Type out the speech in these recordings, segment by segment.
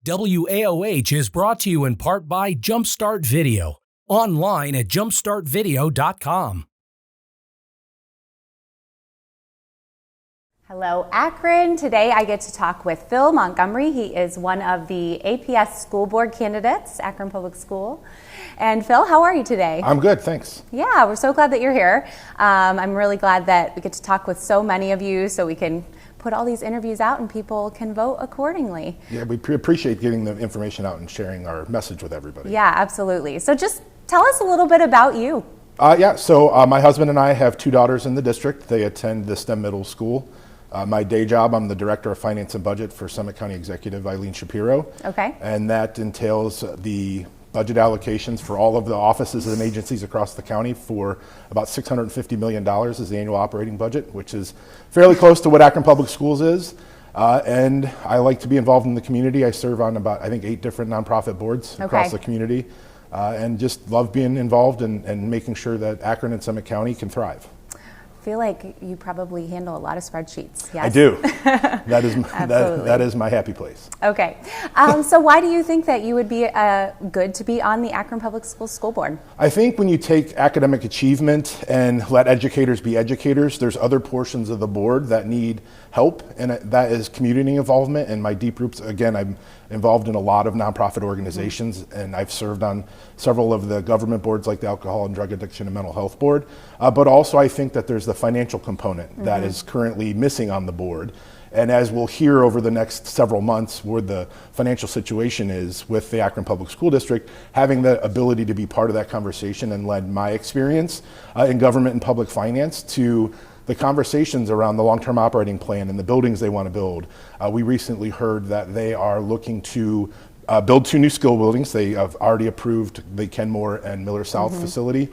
WAOH is brought to you in part by Jumpstart Video, online at jumpstartvideo.com. Hello, Akron. Today I get to talk with Phil Montgomery. He is one of the APS school board candidates, Akron Public School. And Phil, how are you today? I'm good, thanks. Yeah, we're so glad that you're here. I'm really glad that we get to talk with so many of you so we can put all these interviews out and people can vote accordingly. Yeah, we appreciate getting the information out and sharing our message with everybody. Yeah, absolutely. So just tell us a little bit about you. So my husband and I have two daughters in the district. They attend the STEM middle school. My day job, I'm the Director of Finance and Budget for Summit County Executive Eileen Shapiro. Okay. And that entails the budget allocations for all of the offices and agencies across the county for about $650 million is the annual operating budget, which is fairly close to what Akron Public Schools is. And I like to be involved in the community. I serve on about, I think, 8 different nonprofit boards across the community, and just love being involved and making sure that Akron and Summit County can thrive. I feel like you probably handle a lot of spreadsheets. Yes? I do. that is my happy place. Okay. So why do you think that you would be good to be on the Akron Public Schools School Board? I think when you take academic achievement and let educators be educators, there's other portions of the board that need help, and that is community involvement. And my deep roots, again, I'm involved in a lot of nonprofit organizations, and I've served on several of the government boards like the Alcohol and Drug Addiction and Mental Health Board. But also I think that there's the financial component that is currently missing on the board. And as we'll hear over the next several months where the financial situation is with the Akron Public School District, having the ability to be part of that conversation and lend my experience in government and public finance to the conversations around the long-term operating plan and the buildings they want to build. We recently heard that they are looking to build 2 new school buildings. They have already approved the Kenmore and Miller South facility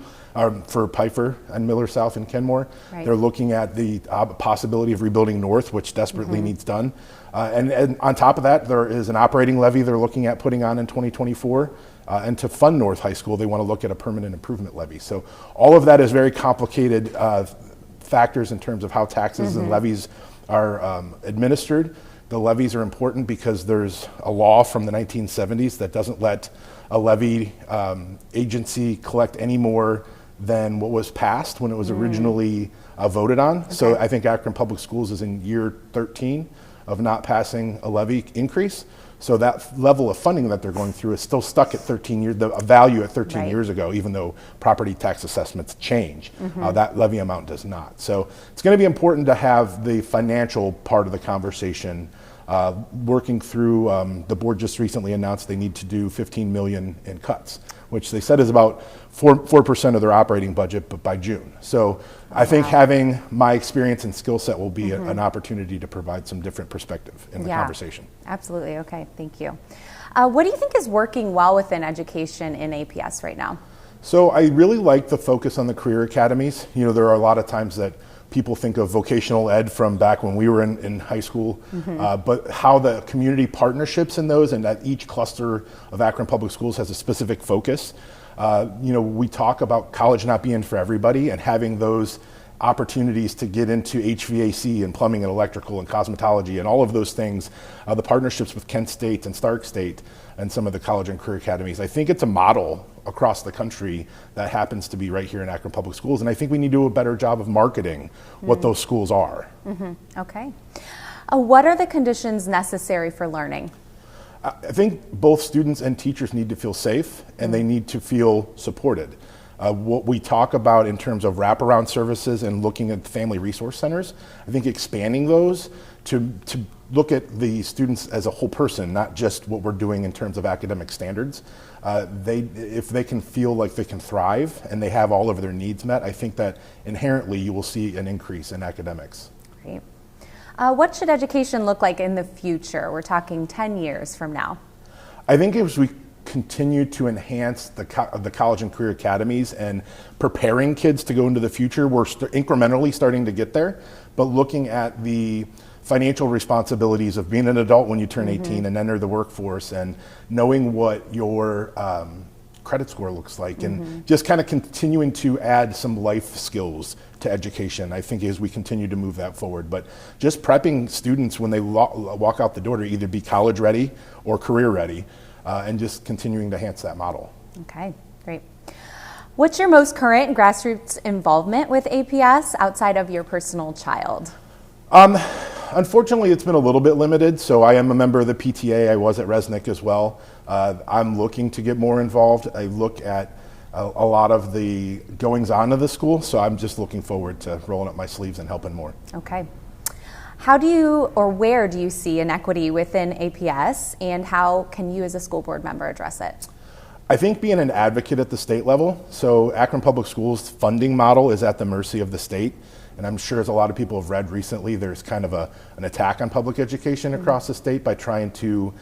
for Pfeiffer and Miller South and Kenmore. Right. They're looking at the possibility of rebuilding North, which desperately needs done. And on top of that, there is an operating levy they're looking at putting on in 2024. And to fund North High School, they want to look at a permanent improvement levy. So all of that is very complicated factors in terms of how taxes and levies are administered. The levies are important because there's a law from the 1970s that doesn't let a levy agency collect any more than what was passed when it was originally voted on. Okay. So I think Akron Public Schools is in year 13 of not passing a levy increase. So that level of funding that they're going through is still stuck at 13 years, the value at 13 years ago, even though property tax assessments change. That levy amount does not. So it's going to be important to have the financial part of the conversation working through. The board just recently announced they need to do $15 million in cuts, which they said is about 4% of their operating budget, but by June. So I think having my experience and skill set will be an opportunity to provide some different perspective in the conversation. Absolutely. Okay. Thank you. What do you think is working well within education in APS right now? So I really like the focus on the career academies. You know, there are a lot of times that people think of vocational ed from back when we were in high school, but how the community partnerships in those and that each cluster of Akron Public Schools has a specific focus. You know, we talk about college not being for everybody and having those opportunities to get into HVAC and plumbing and electrical and cosmetology and all of those things, the partnerships with Kent State and Stark State and some of the college and career academies. I think it's a model across the country that happens to be right here in Akron Public Schools, and I think we need to do a better job of marketing what those schools are. Okay. What are the conditions necessary for learning? I think both students and teachers need to feel safe and they need to feel supported. What we talk about in terms of wraparound services and looking at family resource centers, I think expanding those to look at the students as a whole person, not just what we're doing in terms of academic standards. If they can feel like they can thrive and they have all of their needs met, I think that inherently you will see an increase in academics. Great. What should education look like in the future? We're talking 10 years from now. I think as we continue to enhance the college and career academies and preparing kids to go into the future, we're incrementally starting to get there, but looking at the financial responsibilities of being an adult when you turn 18 and enter the workforce and knowing what your credit score looks like, and just kind of continuing to add some life skills to education, I think, as we continue to move that forward. But just prepping students when they walk out the door to either be college ready or career ready, and just continuing to enhance that model. Okay, great. What's your most current grassroots involvement with APS outside of your personal child? Unfortunately, it's been a little bit limited. So I am a member of the PTA. I was at Resnick as well. I'm looking to get more involved. I look at a lot of the goings on of the school. So I'm just looking forward to rolling up my sleeves and helping more. Okay. How do you, or where do you see inequity within APS, and how can you as a school board member address it? I think being an advocate at the state level. So Akron Public Schools funding model is at the mercy of the state. And I'm sure, as a lot of people have read recently, there's kind of an attack on public education across the state by trying to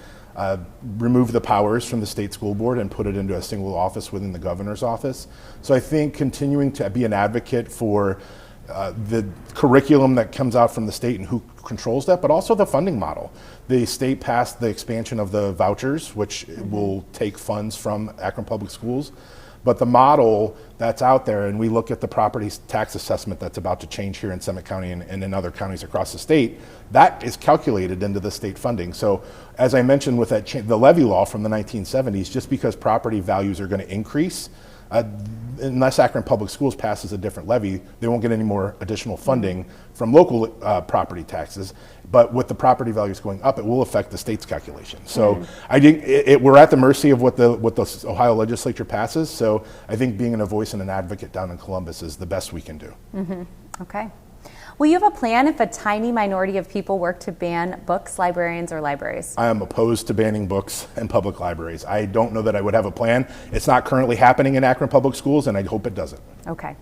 remove the powers from the state school board and put it into a single office within the governor's office. So I think continuing to be an advocate for the curriculum that comes out from the state and who controls that, but also the funding model. The state passed the expansion of the vouchers, which will take funds from Akron Public Schools. But the model that's out there, and we look at the property tax assessment that's about to change here in Summit County and in other counties across the state, that is calculated into the state funding. So as I mentioned with that the levy law from the 1970s, just because property values are going to increase, unless Akron Public Schools passes a different levy, they won't get any more additional funding from local property taxes. But with the property values going up, it will affect the state's calculation. So I think we're at the mercy of what the Ohio legislature passes. So I think being a voice and an advocate down in Columbus is the best we can do. Okay. Will you have a plan if a tiny minority of people work to ban books, librarians, or libraries? I am opposed to banning books and public libraries. I don't know that I would have a plan. It's not currently happening in Akron Public Schools, and I hope it doesn't. Okay.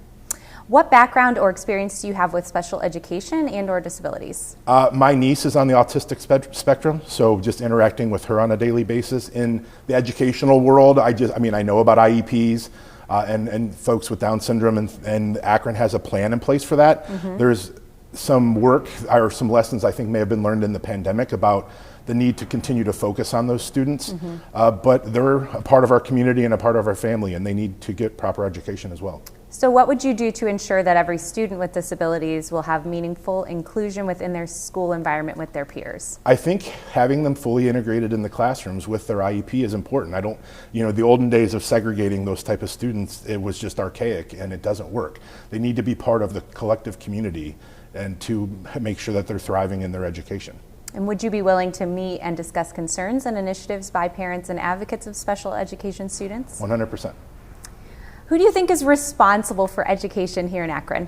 What background or experience do you have with special education and or disabilities? My niece is on the autistic spectrum, so just interacting with her on a daily basis. In the educational world, I know about IEPs and folks with Down syndrome, and Akron has a plan in place for that. There's some work or some lessons I think may have been learned in the pandemic about the need to continue to focus on those students, but they're a part of our community and a part of our family, and they need to get proper education as well. So what would you do to ensure that every student with disabilities will have meaningful inclusion within their school environment with their peers? I think having them fully integrated in the classrooms with their IEP is important. The olden days of segregating those type of students, it was just archaic and it doesn't work. They need to be part of the collective community and to make sure that they're thriving in their education. And would you be willing to meet and discuss concerns and initiatives by parents and advocates of special education students? 100%. Who do you think is responsible for education here in Akron?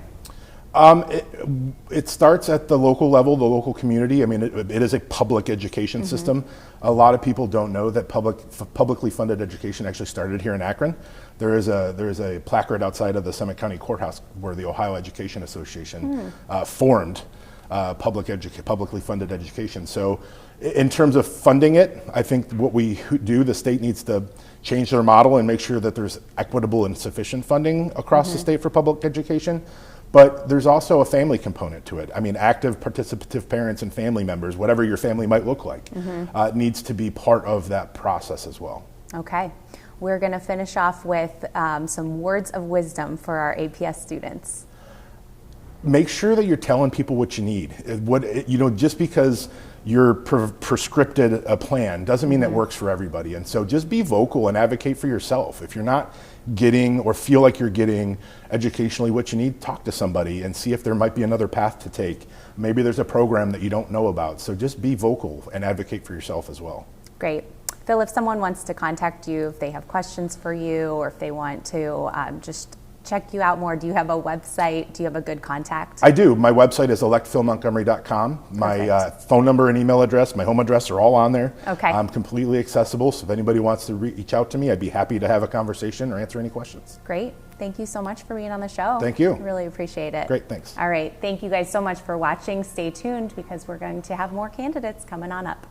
It starts at the local level, the local community. I mean, it is a public education system. A lot of people don't know that publicly funded education actually started here in Akron. There is a placard outside of the Summit County Courthouse where the Ohio Education Association formed publicly funded education. So in terms of funding it, I think what we do, the state needs to change their model and make sure that there's equitable and sufficient funding across the state for public education. But there's also a family component to it. I mean, active participative parents and family members, whatever your family might look like, needs to be part of that process as well. Okay. We're going to finish off with some words of wisdom for our APS students. Make sure that you're telling people what you need. Just because you're prescripted a plan doesn't mean that works for everybody. And so just be vocal and advocate for yourself. If you're not getting or feel like you're getting educationally what you need, talk to somebody and see if there might be another path to take. Maybe there's a program that you don't know about. So just be vocal and advocate for yourself as well. Great. Phil, if someone wants to contact you, if they have questions for you, or if they want to just check you out more, do you have a website? Do you have a good contact? I do. My website is electphilmontgomery.com. My phone number and email address, my home address are all on there. Okay. I'm completely accessible, so if anybody wants to reach out to me, I'd be happy to have a conversation or answer any questions. Great. Thank you so much for being on the show. Thank you. Really appreciate it. Great, thanks. All right. Thank you guys so much for watching. Stay tuned because we're going to have more candidates coming on up.